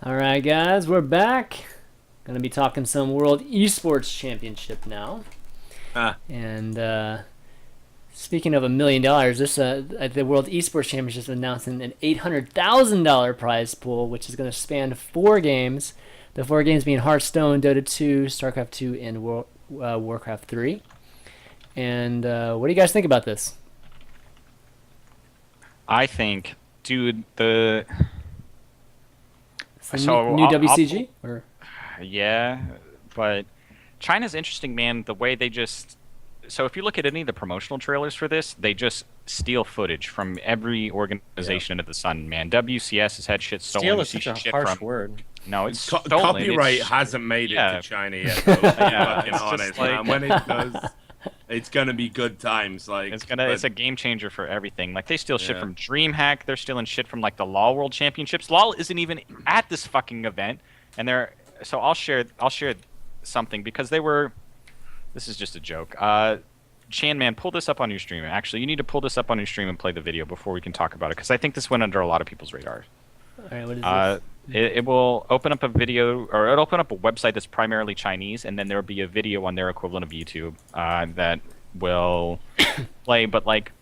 Alright guys, we're back. Gonna be talking some World Esports Championship now. And speaking of $1 million, this the World Esports Championship is announcing an $800,000 prize pool, which is gonna span 4 games. The 4 games being Hearthstone, Dota 2, StarCraft 2, and Warcraft 3. And what do you guys think about this? I think, dude, the new WCG? Or? Yeah, but China's interesting, man. The way they just... So if you look at any of the promotional trailers for this, they just steal footage from every organization under the sun, man. WCS has had shit stolen. Steal is such a harsh word. No, it's stolen. Copyright hasn't made it to China yet, though, fucking honest, man. When it does, it's gonna be good times. Like it's a game changer for everything. Like they steal shit from DreamHack. They're stealing shit from like the LoL World Championships. LoL isn't even at this fucking event, and they're so I'll share something because they were. This is just a joke. ChanManV, pull this up on your stream. Actually, you need to pull this up on your stream and play the video before we can talk about it because I think this went under a lot of people's radars. All right, what is this? It will open up a video, or it'll open up a website that's primarily Chinese, and then there will be a video on their equivalent of YouTube that will play. But like,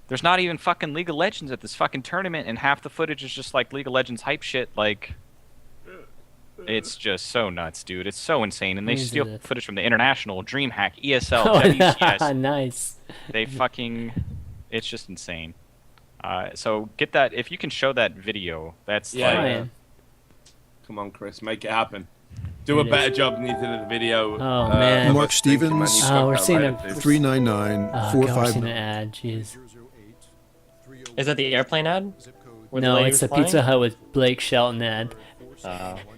there's not even fucking League of Legends at this fucking tournament, and half the footage is just like League of Legends hype shit. Like, it's just so nuts, dude. It's so insane, and they steal footage from the International, DreamHack, ESL, WCS. Nice. They fucking, it's just insane. So get that, if you can show that video, that's like... Come on, Chris, make it happen. Do a better job than you did in the video. Oh, man. Mark Stevens. Oh, we're seeing a... 399 we're seeing an ad, jeez. Is that the airplane ad? No, it's the Pizza Hut with Blake Shelton ad.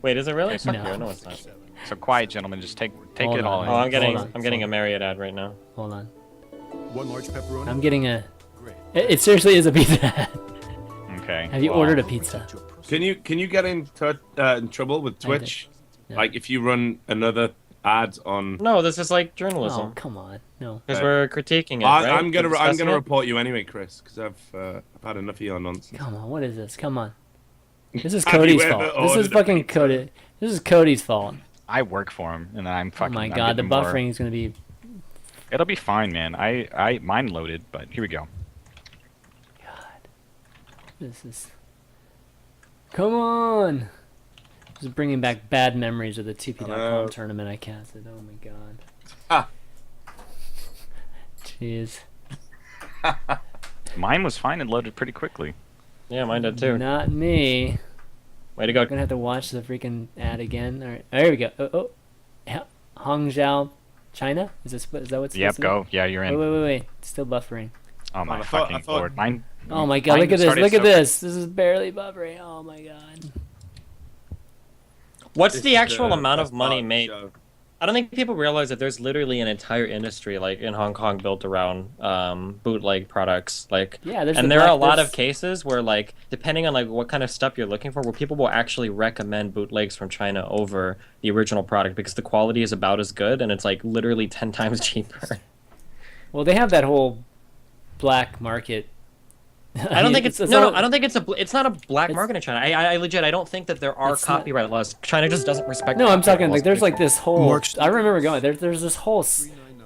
Wait, is it really? No, it's not. So quiet, gentlemen, just take it all in. Oh, I'm getting a Marriott ad right now. Hold on. 1 large pepperoni. I'm getting a... It seriously is a pizza ad. Okay. Have you ordered a pizza? Can you get in trouble with Twitch? No. Like if you run another ad on? No, this is like journalism. Oh, come on, no. Because we're critiquing it, right? I'm gonna report you anyway, Chris, because I've had enough of your nonsense. Come on, what is this? Come on. This is Cody's fault. This is fucking Cody. This is Cody's fault. I work for him, and I'm fucking. Oh my god, the buffering is gonna be. It'll be fine, man. Mine loaded, but here we go. This is... Come on! This is bringing back bad memories of the TP.com tournament I casted. Oh my god. Jeez. Mine was fine and loaded pretty quickly. Yeah, mine did too. Not me. Way to go. I'm gonna have to watch the freaking ad again. Alright, there we go. Oh. Hangzhou, China? Is that what's supposed Yep, to go. Yeah, you're in. Wait. It's still buffering. Oh my fucking lord. Mine... Oh my god, look at this, look at this. This is barely buffering. Oh my god. What's the actual amount of money made? I don't think people realize that there's literally an entire industry, like in Hong Kong, built around bootleg products. Like, yeah, and there are a lot of cases where, like, depending on like what kind of stuff you're looking for, where people will actually recommend bootlegs from China over the original product because the quality is about as good and it's like literally 10 times cheaper. Well, they have that whole black market. I don't think it's I don't think it's not a black market in China. I legit I don't think that there are copyright laws. China just doesn't respect. No, I'm talking like there's like this whole. I remember going there's this whole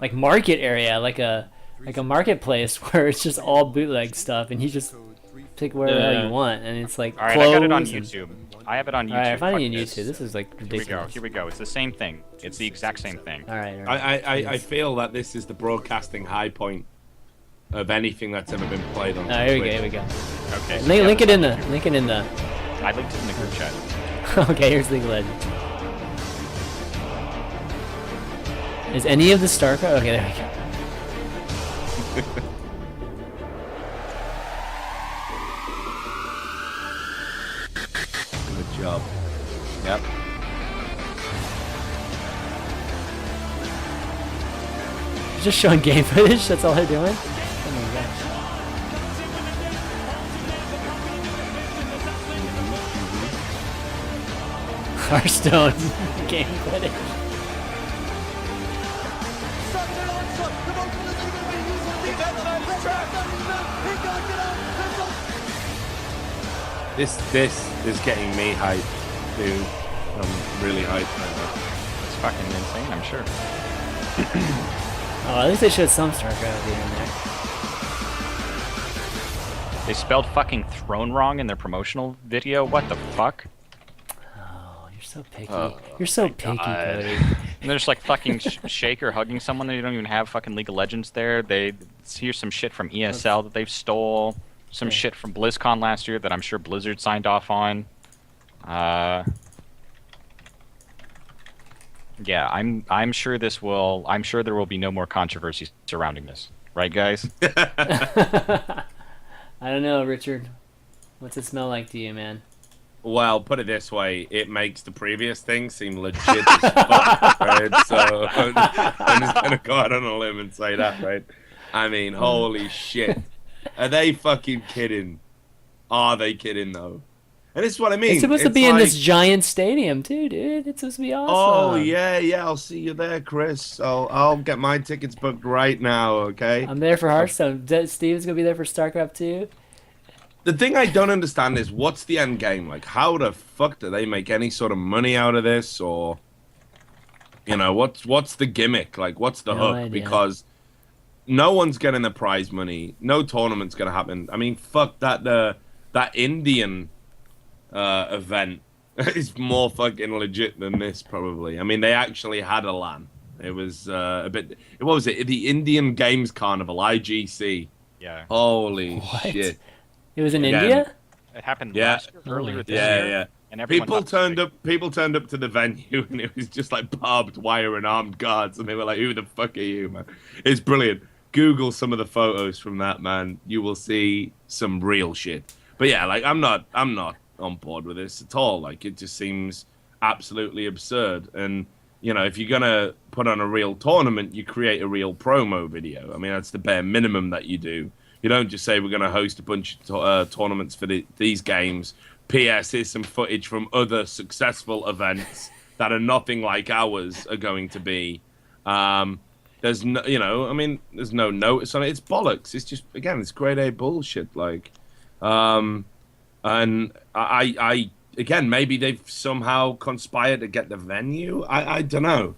like market area, like a marketplace where it's just all bootleg stuff, and you just pick wherever you want, and it's like. All right, I got it on YouTube. I have it on YouTube. All right, I find it on YouTube. This is like ridiculous. Here we go. It's the same thing. It's the exact same thing. All right. I feel that this is the broadcasting high point of anything that's ever been played on. Here we go. Okay. Link it in the. I linked it in the group chat. Okay, here's League of Legends. Is any of the StarCraft? Okay, there we go. Good job. Yep. Just showing game footage. That's all they're doing. Oh my gosh. Hearthstone game footage. This is getting me hyped, dude. I'm really hyped right now. It's fucking insane, I'm sure. Oh, at least they showed some StarCraft in there. They spelled fucking throne wrong in their promotional video. What the fuck? Oh, you're so picky. You're so picky, Cody. And there's like fucking Shaker hugging someone that you don't even have fucking League of Legends there. Here's some shit from ESL that they've stole. Some shit from BlizzCon last year that I'm sure Blizzard signed off on. Yeah, I'm sure there will be no more controversy surrounding this. Right, guys? I don't know, Richard. What's it smell like to you, man? Well, put it this way, it makes the previous thing seem legit as fuck, right? So I'm just gonna go out on a limb and say that, right? I mean, holy shit. Are they fucking kidding? Are they kidding, though? And this is what I mean. It's supposed to be in this giant stadium, too, dude. It's supposed to be awesome. Oh, yeah, I'll see you there, Chris. I'll get my tickets booked right now, okay? I'm there for Hearthstone. Steve's going to be there for StarCraft 2. The thing I don't understand is what's the end game? Like, how the fuck do they make any sort of money out of this? Or, you know, what's the gimmick? Like, what's the hook? Idea. Because no one's getting the prize money. No tournament's going to happen. I mean, fuck that Indian event is more fucking legit than this, probably. I mean, they actually had a LAN. It was a bit... What was it? The Indian Games Carnival, IGC. Yeah. Holy shit. It was in India? It happened last year, earlier this year. Yeah. And people turned up to the venue, and it was just like barbed wire and armed guards, and they were like, "Who the fuck are you, man?" It's brilliant. Google some of the photos from that, man. You will see some real shit. But yeah, like I'm not on board with this at all. Like it just seems absolutely absurd. And you know, if you're gonna put on a real tournament, you create a real promo video. I mean, that's the bare minimum that you do. You don't just say we're going to host a bunch of tournaments for these games. P.S. Here's some footage from other successful events that are nothing like ours are going to be. There's no, I mean, there's no notice on it. It's bollocks. It's just, again, it's grade A bullshit. Like, and I again, maybe they've somehow conspired to get the venue. I don't know,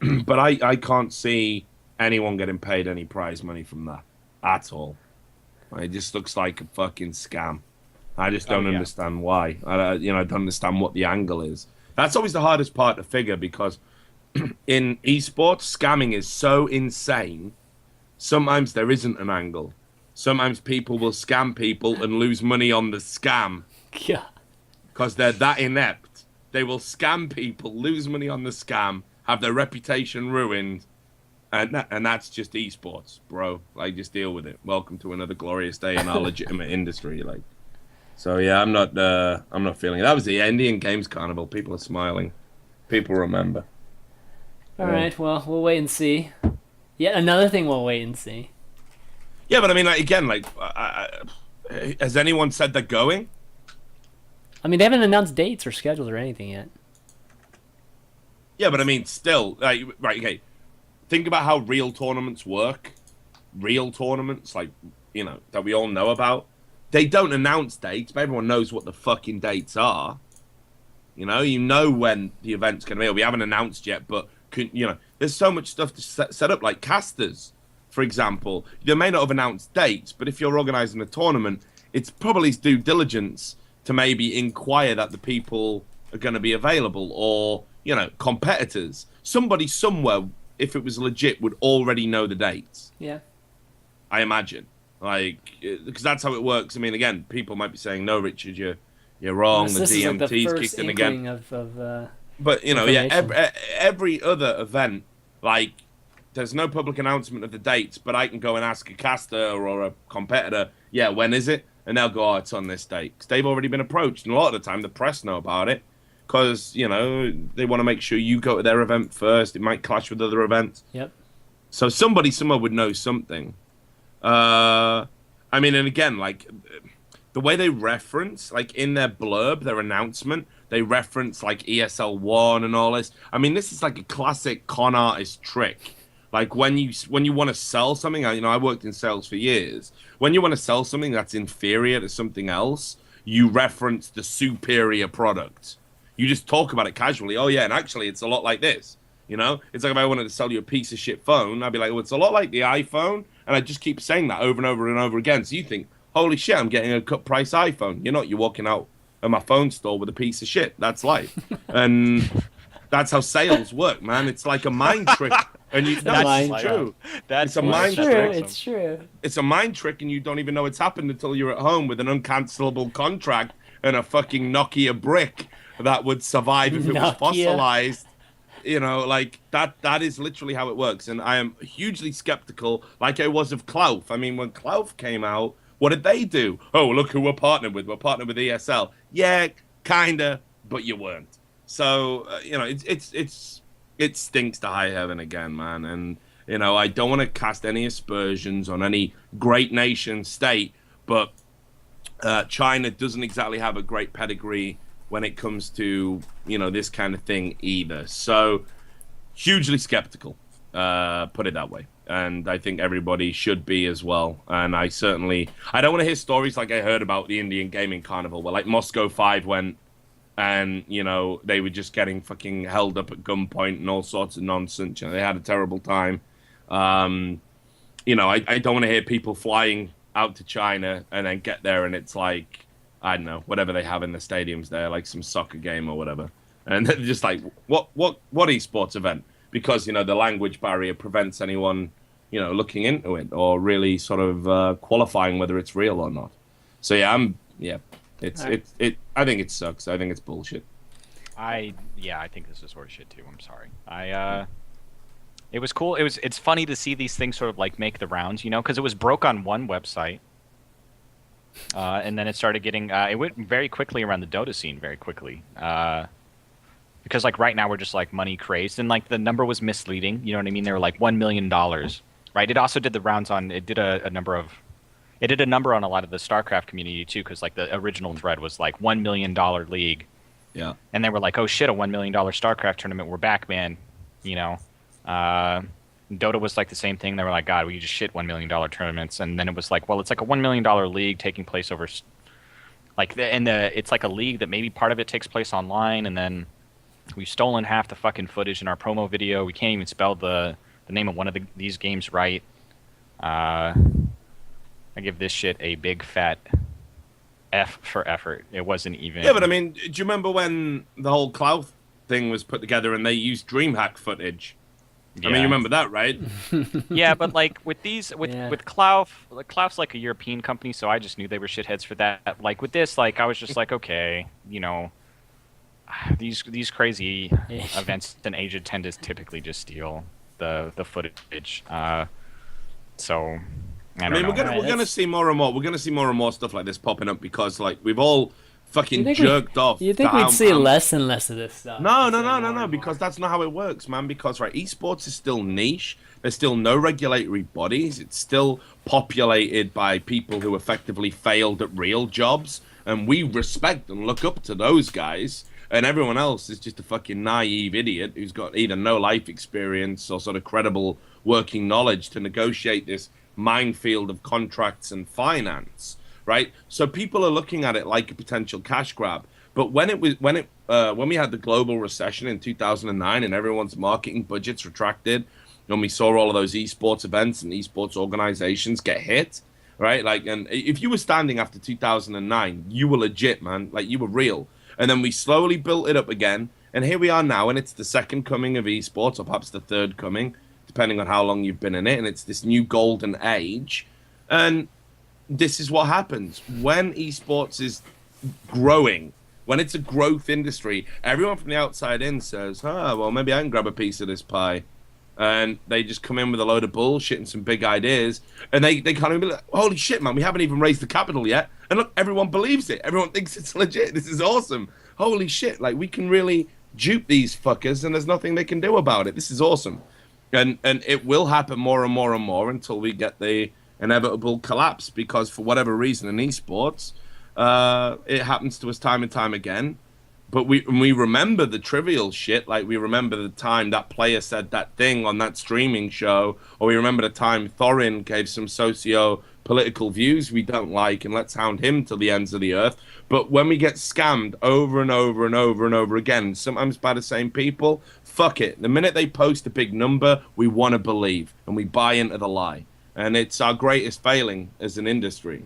but I can't see anyone getting paid any prize money from that at all. It just looks like a fucking scam. I just don't understand why. I don't understand what the angle is. That's always the hardest part to figure because in esports, scamming is so insane. Sometimes there isn't an angle. Sometimes people will scam people and lose money on the scam. Yeah. Because they're that inept. They will scam people, lose money on the scam, have their reputation ruined. And that's just esports, bro. Like, just deal with it. Welcome to another glorious day in our legitimate industry. Like, so yeah, I'm not feeling it. That was the Indian Games Carnival. People are smiling. People remember. All right. Well, we'll wait and see. Yet another thing we'll wait and see. Yeah, but I mean, like, again, like, has anyone said they're going? I mean, they haven't announced dates or schedules or anything yet. Yeah, but I mean, still, like, right? Okay. Think about how real tournaments work. Real tournaments, like, that we all know about. They don't announce dates, but everyone knows what the fucking dates are. You know when the event's going to be. We haven't announced yet, but, there's so much stuff to set up, like casters, for example. They may not have announced dates, but if you're organising a tournament, it's probably due diligence to maybe inquire that the people are going to be available or, competitors. Somebody somewhere, if it was legit, would already know the dates. Yeah. I imagine. Like, because that's how it works. I mean, again, people might be saying, no, Richard, you're wrong. The DMT's kicked in again. But, every other event, like, there's no public announcement of the dates, but I can go and ask a caster or a competitor, yeah, when is it? And they'll go, oh, it's on this date. Because they've already been approached. And a lot of the time, the press know about it. Because, they want to make sure you go to their event first. It might clash with other events. Yep. So somebody somewhere would know something. I mean, and again, like, the way they reference, like, in their blurb, their announcement, they reference, like, ESL 1 and all this. I mean, this is like a classic con artist trick. Like, when you want to sell something, I worked in sales for years. When you want to sell something that's inferior to something else, you reference the superior product. You just talk about it casually. Oh yeah, and actually it's a lot like this. You know, it's like if I wanted to sell you a piece of shit phone, I'd be like, well, it's a lot like the iPhone, and I just keep saying that over and over and over again. So you think, holy shit, I'm getting a cut price iPhone. You're not. You're walking out of my phone store with a piece of shit. That's life, and that's how sales work, man. It's like a mind trick, and you. That's That's true. That's It's a mind True, trick. it's true. It's a mind trick, and you don't even know it's happened until you're at home with an uncancelable contract and a fucking Nokia brick that would survive if it was Nokia. fossilized. You know, like that is literally how it works. And I am hugely skeptical, like I was of Clough. I mean, when Clough came out, what did they do? Oh, look who we're partnered with. We're partnered with ESL. Yeah, kinda, but you weren't. So, you know, it stinks to high heaven again, man. And, you know, I don't want to cast any aspersions on any great nation state, but China doesn't exactly have a great pedigree when it comes to, you know, this kind of thing either. So hugely skeptical, put it that way. And I think everybody should be as well. And I don't want to hear stories like I heard about the Indian Gaming Carnival where like Moscow 5 went and, you know, they were just getting fucking held up at gunpoint and all sorts of nonsense. You know, they had a terrible time. You know, I don't want to hear people flying out to China and then get there and it's like, I don't know, whatever they have in the stadiums there, like some soccer game or whatever. And they're just like, what esports event? Because, you know, the language barrier prevents anyone, you know, looking into it or really sort of qualifying whether it's real or not. So, yeah, I think it sucks. I think it's bullshit. I think this is horseshit too. I'm sorry. It was cool. It's funny to see these things sort of like make the rounds, you know, because it was broke on one website. And then it started getting, it went very quickly around the Dota scene very quickly. Because like right now we're just like money crazed and like the number was misleading. You know what I mean? They were like $1 million, right? It also did the rounds on, it did a number on a lot of the StarCraft community too. Cause like the original thread was like $1 million league. Yeah. And they were like, oh shit, a $1 million StarCraft tournament. We're back, man. You know, Dota was like the same thing. They were like, God, we just shit $1 million tournaments. And then it was like, well, it's like a $1 million league taking place over, like, it's like a league that maybe part of it takes place online. And then we've stolen half the fucking footage in our promo video. We can't even spell the name of one of these games right. I give this shit a big fat F for effort. It wasn't even. Yeah, but I mean, do you remember when the whole Clough thing was put together and they used DreamHack footage? Yeah. I mean, you remember that, right? Yeah, but like with Clough, Clough's like a European company, so I just knew they were shitheads for that. Like with this, like I was just like, okay, you know, these crazy events in Asia tend to typically just steal the footage. So I mean, we're gonna see more and more. We're gonna see more and more stuff like this popping up because like we've all fucking jerked off. You think we'd see less and less of this stuff? No, because that's not how it works, man. Because right, esports is still niche. There's still no regulatory bodies. It's still populated by people who effectively failed at real jobs, and we respect and look up to those guys. And everyone else is just a fucking naive idiot who's got either no life experience or sort of credible working knowledge to negotiate this minefield of contracts and finance. Right, so people are looking at it like a potential cash grab. But when we had the global recession in 2009 and everyone's marketing budgets retracted, and we saw all of those esports events and esports organizations get hit, right? Like, and if you were standing after 2009, you were legit, man. Like, you were real. And then we slowly built it up again, and here we are now, and it's the second coming of esports, or perhaps the third coming, depending on how long you've been in it. And it's this new golden age, and this is what happens when esports is growing, when it's a growth industry. Everyone from the outside in says, well, maybe I can grab a piece of this pie. And they just come in with a load of bullshit and some big ideas. And they kind of be like, holy shit, man, we haven't even raised the capital yet. And look, everyone believes it. Everyone thinks it's legit. This is awesome. Holy shit, like we can really dupe these fuckers and there's nothing they can do about it. This is awesome. And it will happen more and more and more until we get the inevitable collapse, because for whatever reason in esports, it happens to us time and time again. But we remember the trivial shit, like we remember the time that player said that thing on that streaming show, or we remember the time Thorin gave some political views we don't like, and let's hound him to the ends of the earth. But when we get scammed over and over and over and over again, sometimes by the same people, fuck it. The minute they post a big number, we want to believe, and we buy into the lie. And it's our greatest failing as an industry.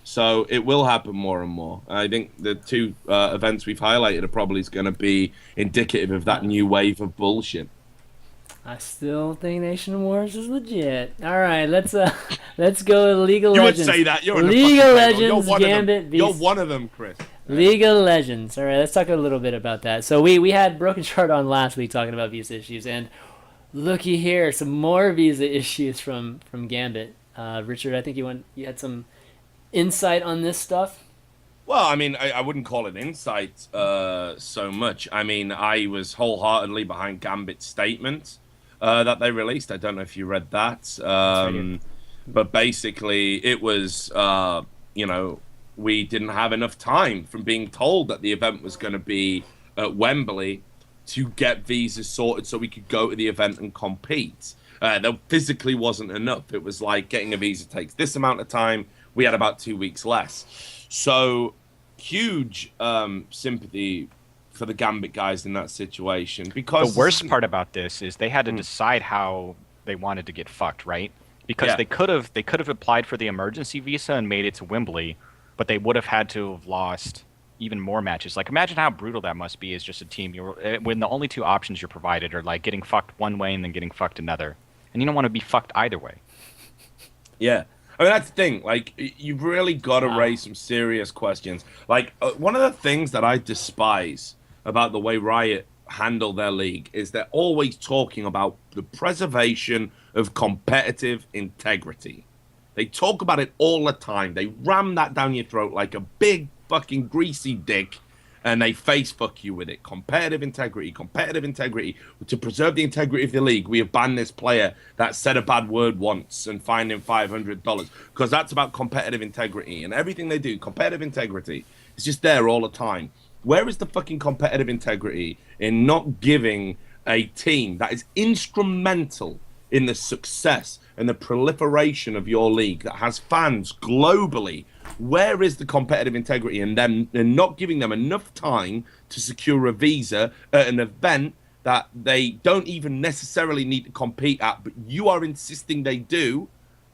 So it will happen more and more. I think the two events we've highlighted are probably going to be indicative of that new wave of bullshit. I still think Nation Wars is legit. All right, let's go to League of You Legends. would say that. You're in League the of fucking table. Legends, Gambit. You're one of them, Chris. League of Legends. All right, let's talk a little bit about that. So we had Broken Chart on last week talking about visa issues, and looky here, some more visa issues from Gambit. Richard, I think you had some insight on this stuff. Well, I mean, I wouldn't call it insight so much. I mean, I was wholeheartedly behind Gambit's statement that they released. I don't know if you read that. But basically, it was, we didn't have enough time from being told that the event was going to be at Wembley to get visas sorted so we could go to the event and compete. There physically wasn't enough. It was like getting a visa takes this amount of time. We had about 2 weeks less. So huge sympathy for the Gambit guys in that situation. Because the worst part about this is they had to decide how they wanted to get fucked, right? Because they could have applied for the emergency visa and made it to Wembley, but they would have had to have lost even more matches. Like, imagine how brutal that must be as just a team. When the only two options you're provided are like getting fucked one way and then getting fucked another, and you don't want to be fucked either way. Yeah. I mean, that's the thing. Like, you've really got to raise some serious questions. Like, one of the things that I despise about the way Riot handle their league is they're always talking about the preservation of competitive integrity. They talk about it all the time. They ram that down your throat like a big fucking greasy dick, and they face fuck you with it. Competitive integrity. To preserve the integrity of the league, we have banned this player that said a bad word once and fined him $500, because that's about competitive integrity. And everything they do, competitive integrity, is just there all the time. Where is the fucking competitive integrity in not giving a team that is instrumental in the success and the proliferation of your league, that has fans globally? Where is the competitive integrity in them and not giving them enough time to secure a visa at an event that they don't even necessarily need to compete at, but you are insisting they do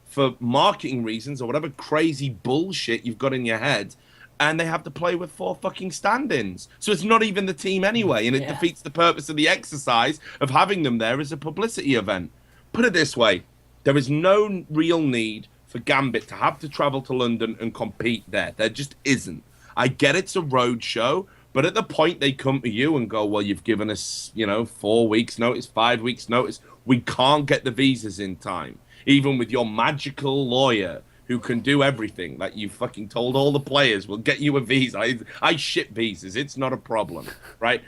for marketing reasons or whatever crazy bullshit you've got in your head, and they have to play with 4 fucking stand-ins. So it's not even the team anyway, and it defeats the purpose of the exercise of having them there as a publicity event. Put it this way, there is no real need for Gambit to have to travel to London and compete there. There just isn't. I get it's a road show, but at the point they come to you and go, well, you've given us, 4 weeks notice, 5 weeks notice, we can't get the visas in time. Even with your magical lawyer who can do everything that you fucking told all the players will get you a visa. I ship visas. It's not a problem, right?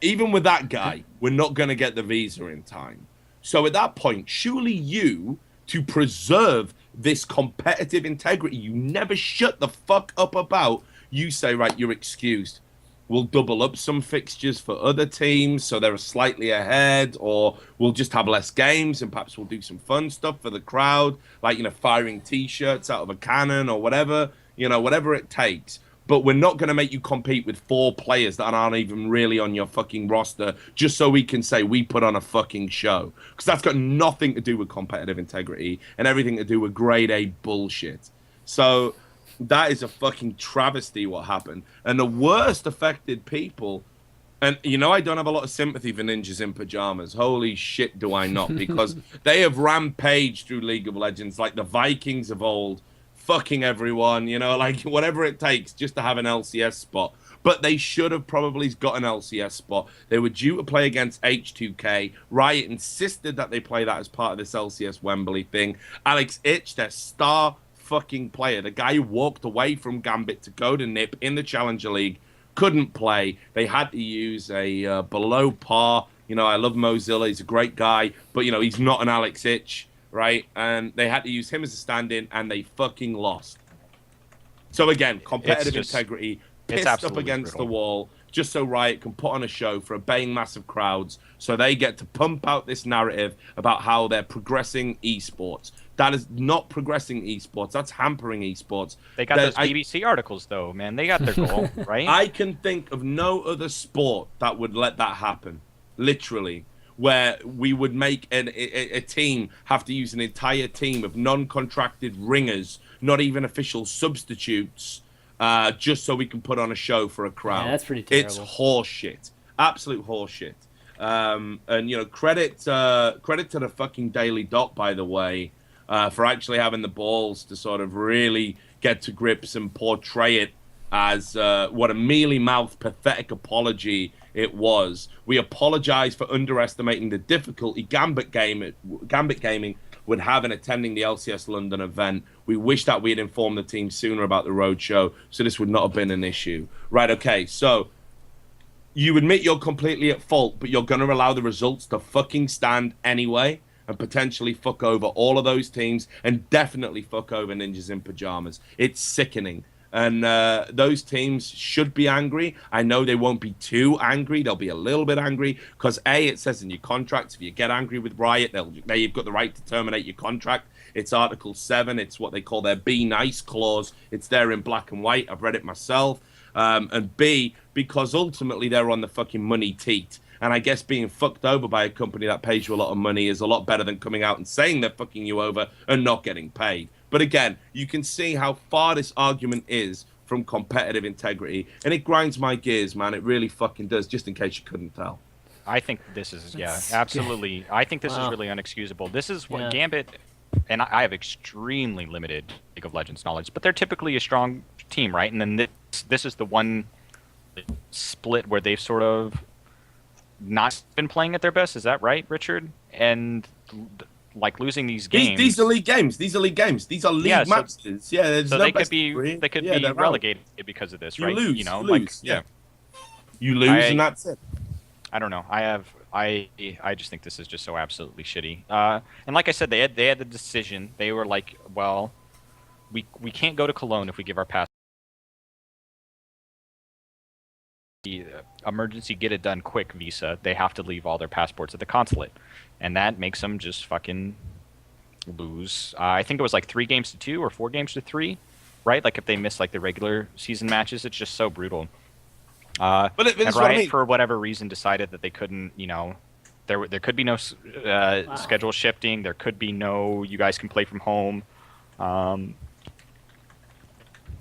Even with that guy, we're not going to get the visa in time. So at that point, surely you, to preserve this competitive integrity you never shut the fuck up about, you say, right, you're excused. We'll double up some fixtures for other teams so they're slightly ahead, or we'll just have less games and perhaps we'll do some fun stuff for the crowd, like, firing T-shirts out of a cannon or whatever, whatever it takes. But we're not going to make you compete with 4 players that aren't even really on your fucking roster just so we can say we put on a fucking show. Because that's got nothing to do with competitive integrity and everything to do with grade A bullshit. So that is a fucking travesty what happened. And the worst affected people, and I don't have a lot of sympathy for ninjas in pajamas. Holy shit do I not, because they have rampaged through League of Legends like the Vikings of old, fucking everyone, like whatever it takes just to have an LCS spot. But they should have probably got an LCS spot. They were due to play against H2K. Riot insisted that they play that as part of this LCS Wembley thing. Alex Ich, their star fucking player, the guy who walked away from Gambit to go to NIP in the Challenger League, couldn't play. They had to use a below par. I love Mozilla. He's a great guy, but he's not an Alex Ich, right? And they had to use him as a stand-in, and they fucking lost. So again, competitive integrity pissed up against the wall just so Riot can put on a show for obeying massive crowds, so they get to pump out this narrative about how they're progressing esports. That is not progressing esports. That's hampering esports. They got those BBC articles, though, man. They got their goal, right? I can think of no other sport that would let that happen. Literally. Where we would make a team have to use an entire team of non-contracted ringers, not even official substitutes, just so we can put on a show for a crowd. Yeah, that's pretty terrible. It's horseshit. Absolute horseshit. And, you know, credit to the fucking Daily Dot, by the way, for actually having the balls to sort of really get to grips and portray it as what a mealy-mouthed, pathetic apology it was. We apologize for underestimating the difficulty Gambit Gaming would have in attending the LCS London event. We wish that we had informed the team sooner about the roadshow, so this would not have been an issue. Right, okay, so you admit you're completely at fault, but you're going to allow the results to fucking stand anyway and potentially fuck over all of those teams and definitely fuck over Ninjas in Pajamas. It's sickening. And those teams should be angry. I know they won't be too angry. They'll be a little bit angry because, A, it says in your contract, if you get angry with Riot, you've got the right to terminate your contract. It's Article 7. It's what they call their Be Nice clause. It's there in black and white. I've read it myself. And B, because ultimately they're on the fucking money teat. And I guess being fucked over by a company that pays you a lot of money is a lot better than coming out and saying they're fucking you over and not getting paid. But again, you can see how far this argument is from competitive integrity. And it grinds my gears, man. It really fucking does, just in case you couldn't tell. I think this is, absolutely. I think this is really unexcusable. This is what Gambit, and I have extremely limited League of Legends knowledge, but they're typically a strong team, right? And then this is the one split where they've sort of not been playing at their best. Is that right, Richard? And like losing these games. These are league games. These are league matches. Yeah, so they could be relegated because of this, right? You lose. You know, you lose, and that's it. I don't know. I just think this is just so absolutely shitty. And like I said, they had the decision. They were like, well, we can't go to Cologne if we give our pass. The emergency get it done quick visa, they have to leave all their passports at the consulate, and that makes them just fucking lose. I think it was like 3 games to 2 or 4 games to 3, right? Like if they miss like the regular season matches, it's just so brutal. And Riot, for whatever reason, decided that they couldn't. You know, there could be no schedule shifting. There could be no. You guys can play from home.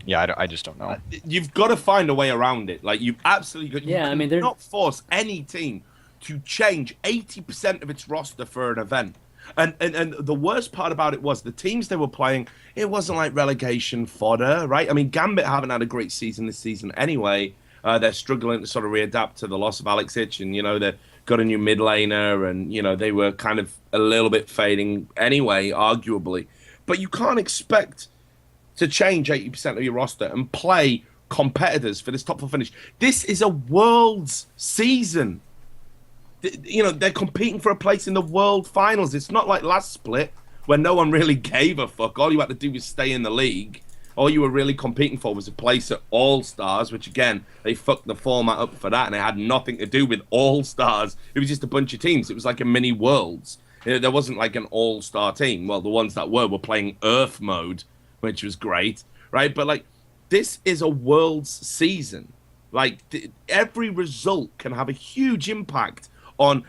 Yeah, I just don't know. You've got to find a way around it. Like, you've absolutely got. Yeah, I mean, they're not force any team to change 80% of its roster for an event. And the worst part about it was the teams they were playing, it wasn't like relegation fodder, right? I mean, Gambit haven't had a great season this season anyway. They're struggling to sort of readapt to the loss of Alex Hitch, and, you know, they've got a new mid laner, and, you know, they were kind of a little bit fading anyway, arguably. But you can't expect to change 80% of your roster and play competitors for this top 4 finish. This is a world's season. You know, they're competing for a place in the world finals. It's not like last split where no one really gave a fuck. All you had to do was stay in the league. All you were really competing for was a place at All-Stars, which, again, they fucked the format up for that, and it had nothing to do with All-Stars. It was just a bunch of teams. It was like a mini Worlds. There wasn't like an All-Star team. Well, the ones that were playing Earth mode, which was great, right? But, like, this is a world's season. Like, every result can have a huge impact on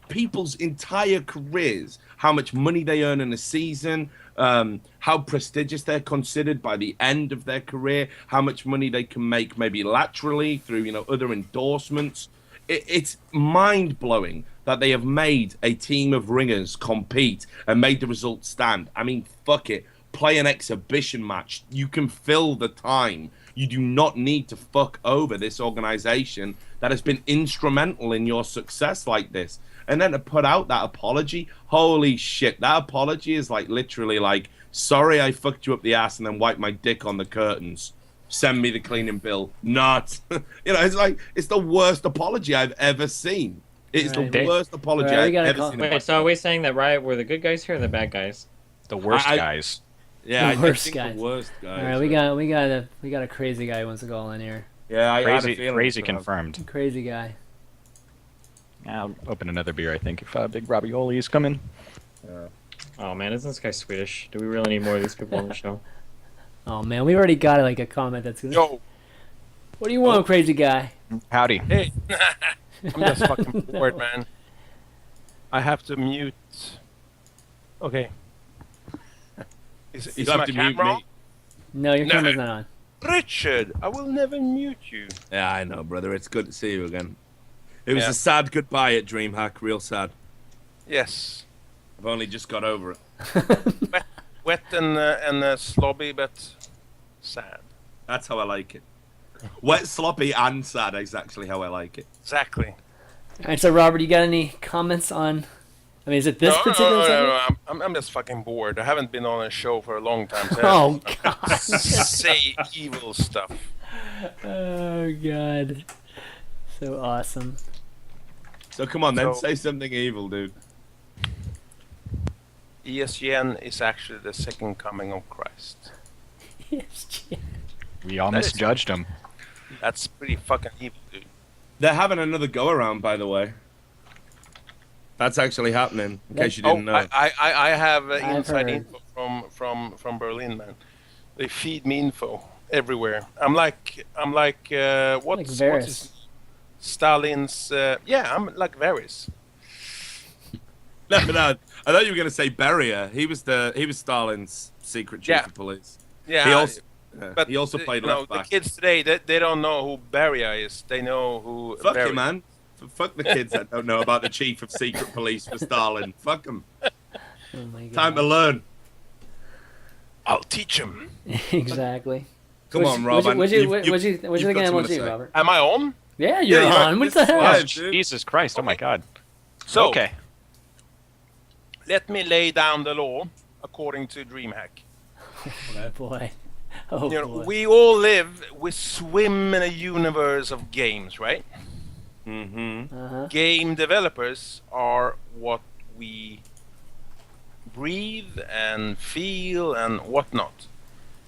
people's entire careers, how much money they earn in a season, how prestigious they're considered by the end of their career, how much money they can make maybe laterally through, you know, other endorsements. It's mind-blowing that they have made a team of ringers compete and made the results stand. I mean, fuck it. Play an exhibition match. You can fill the time. You do not need to fuck over this organization that has been instrumental in your success like this. And then to put out that apology, holy shit, that apology is like literally like, sorry I fucked you up the ass and then wiped my dick on the curtains. Send me the cleaning bill. Not. You know, it's like, it's the worst apology I've ever seen. It's the worst apology I've ever seen. Wait, so are we saying that Riot were the good guys here or the bad guys? The worst guys. Yeah, the worst I think guys. The worst guys. All right, we got a crazy guy who wants to go in here. Yeah, I had a feeling. Crazy confirmed. Crazy guy. I'll open another beer, I think, if Big Robbie Oli is coming. Oh man, isn't this guy Swedish? Do we really need more of these people on the show? Oh man, we already got like a comment that's gonna. Yo, What do you want, crazy guy? Howdy. hey. I'm just fucking bored, man. I have to mute. Okay. Is You my have to mute camera on? me. No, your No. camera's not on. Richard, I will never mute you. Yeah, I know, brother. It's good to see you again. It was Yeah. a sad goodbye at DreamHack, real sad. Yes. I've only just got over it. Wet and slobby, but sad. That's how I like it. Wet, sloppy, and sad is actually how I like it. Exactly. All right, so Robert, you got any comments on? I mean, is it this particular subject? I'm just fucking bored. I haven't been on a show for a long time. So Oh god. say evil stuff. Oh god. So awesome. So come on, then, So- say something evil, dude. ESGN is actually the second coming of Christ. Yes. We all That is- misjudged him. That's pretty fucking evil, dude. They're having another go around, by the way. That's actually happening. In case you Oh, didn't know. I have I've inside heard. info from Berlin, man. They feed me info everywhere. I'm like what's Varys. his Stalin's I'm like Varys. No, I thought you were going to say Beria. He was Stalin's secret chief Yeah. of police. Yeah, He also played you know, left back. the kids today they don't know who Beria is. They know who Fuck Varys. you, man. Fuck the kids that don't know about the chief of secret police for Stalin. Fuck them. Oh my god. Time to learn. I'll teach him. Exactly. Come on, Rob. What You've you got think something to MLG, say. Robert? Am I on? Yeah, you're Yeah, on. What the it's hell? live, dude. Jesus Christ! Oh my God. So Okay. let me lay down the law according to DreamHack. Oh boy. Oh You know, boy. we all live, we swim in a universe of games, right? Mm-hmm. Uh-huh. Game developers are what we breathe and feel and whatnot.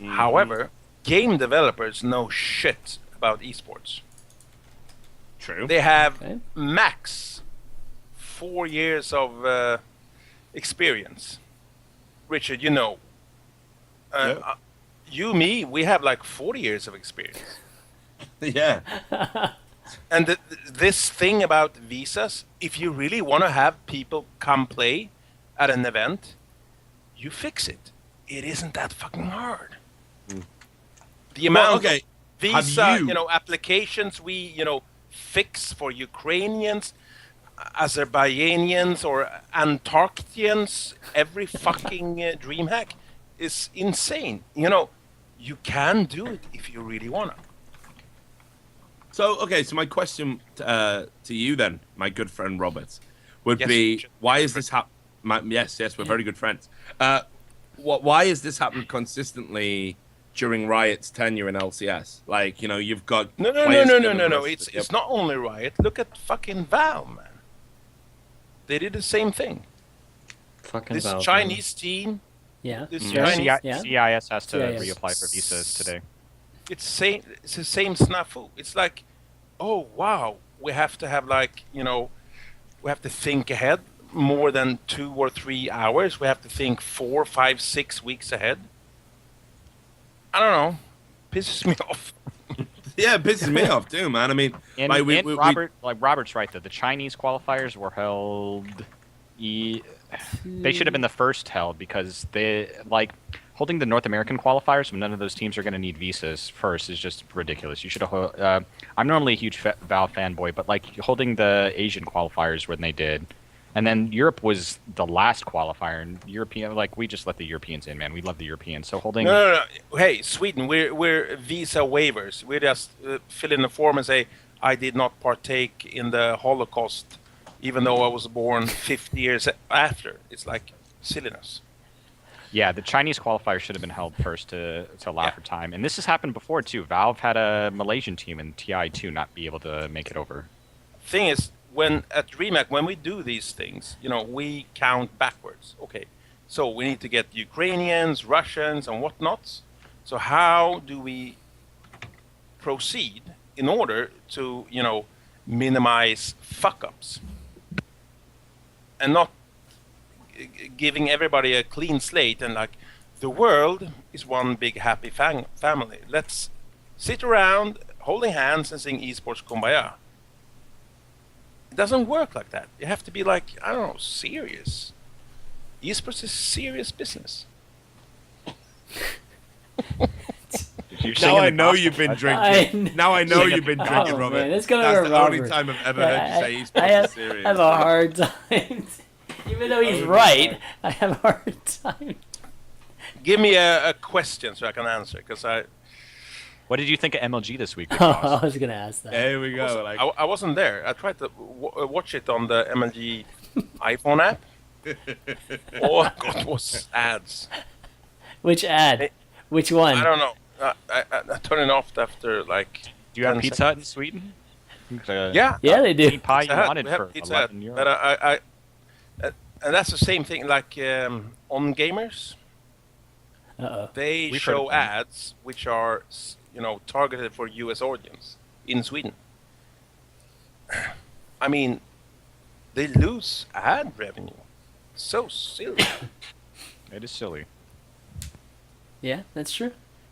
However, game developers know shit about esports. True. They have Okay. max 4 years of experience. Richard, you know. Yeah. You, me, we have like 40 years of experience. Yeah. And this thing about visas, if you really want to have people come play at an event, you fix it. It isn't that fucking hard. The amount Well, okay. of visa, Have you- applications we, fix for Ukrainians, Azerbaijanians, or Antarctians, every fucking DreamHack is insane. You can do it if you really want to. So, okay, so my question to you then, my good friend Robert, would Yes, be, Richard. why is this happening? Yes, we're very good friends. Why is this happened consistently during Riot's tenure in LCS? Like, you've got No. players coming across It's the- it's not only Riot. Look at fucking Valve, man. They did the same thing. Fucking This Valve, Chinese team, Yeah. this Yeah. Chinese, Yeah. CIS has to CIS. reapply for visas today. it's the same snafu. It's like, oh wow, we have to have we have to think ahead more than 2 or 3 hours. We have to think 4, 5, 6 weeks ahead. I don't know. Pisses me off. Yeah, it pisses me off too, man. I mean, And, like, Robert's right though. The Chinese qualifiers were held. They should have been the first held because holding the North American qualifiers when none of those teams are going to need visas first is just ridiculous. You should have. I'm normally a huge Valve fanboy, but holding the Asian qualifiers when they did, and then Europe was the last qualifier, and European we just let the Europeans in, man. We love the Europeans, so holding. No. Hey, Sweden, we're visa waivers. We just fill in the form and say, I did not partake in the Holocaust, even though I was born 50 years after. It's like silliness. Yeah, the Chinese qualifier should have been held first to allow for time. And this has happened before, too. Valve had a Malaysian team and TI2 not be able to make it over. Thing is, at DreamHack, when we do these things, we count backwards. Okay, so we need to get Ukrainians, Russians, and whatnots. So how do we proceed in order to, minimize fuck-ups? And not giving everybody a clean slate and like the world is one big happy family. Let's sit around holding hands and sing esports kumbaya. It doesn't work like that. You have to be like, I don't know, serious. Esports is serious business. Now I know you've been drinking. Now I know you've been drinking, Oh, Robert. man, let's go That's to the only Robert. time I've ever heard you say I esports is serious. have a hard time. Even though he's right, I have a hard time. Give me a question so I can answer, because What did you think of MLG this week? I was gonna ask that. There we go. Like, I wasn't there. I tried to watch it on the MLG iPhone app. All I got was ads. Which ad? Which one? I don't know. I turned it off after like. Do you have 10 Pizza seconds. Hut in Sweden? Yeah. Yeah, they do. Meat pie you Pizza Hut, wanted we have for Pizza Hut, 11 euros. but and that's the same thing. Like on gamers, Uh-oh. they We've heard show of them. ads which are targeted for U.S. audience in Sweden. I mean, they lose ad revenue. So silly. It is silly. Yeah, that's true.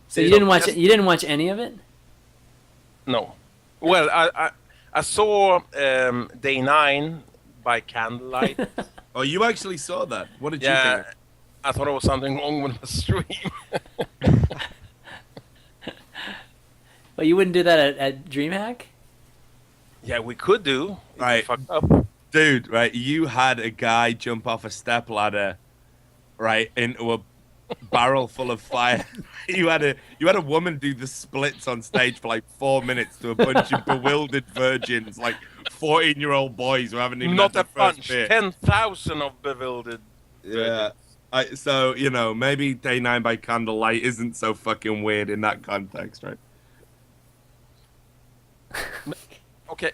So They you didn't don't watch just- it? You didn't watch any of it? No. Well, I saw Day 9 by candlelight. oh, you actually saw that? What did you Yeah, think? I thought there was something wrong with my stream. But you wouldn't do that at DreamHack? Yeah, we could do. If we Right. fucked up. Dude, right? You had a guy jump off a stepladder, right, into a barrel full of fire. you had a woman do the splits on stage for like 4 minutes to a bunch of bewildered virgins, like 14-year-old boys who haven't even Not had a their first bunch. beer. 10,000 of bewildered. Yeah. So, maybe Day 9 by candlelight isn't so fucking weird in that context, right? Okay.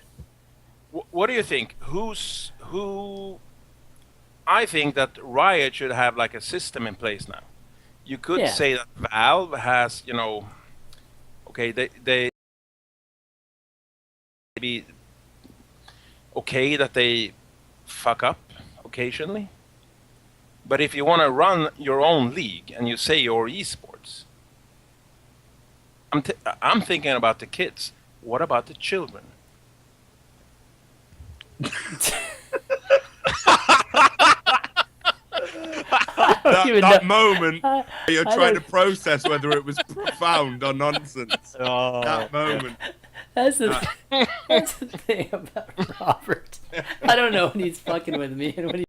What do you think? Who? I think that Riot should have like a system in place now. You could Yeah. say that Valve has, okay, they be okay that they fuck up occasionally. But if you want to run your own league and you say you're esports, I'm thinking about the kids. What about the children? That moment you're I trying to don't- process whether it was profound or nonsense. Oh. That moment. That's the thing about Robert. I don't know when he's fucking with me and when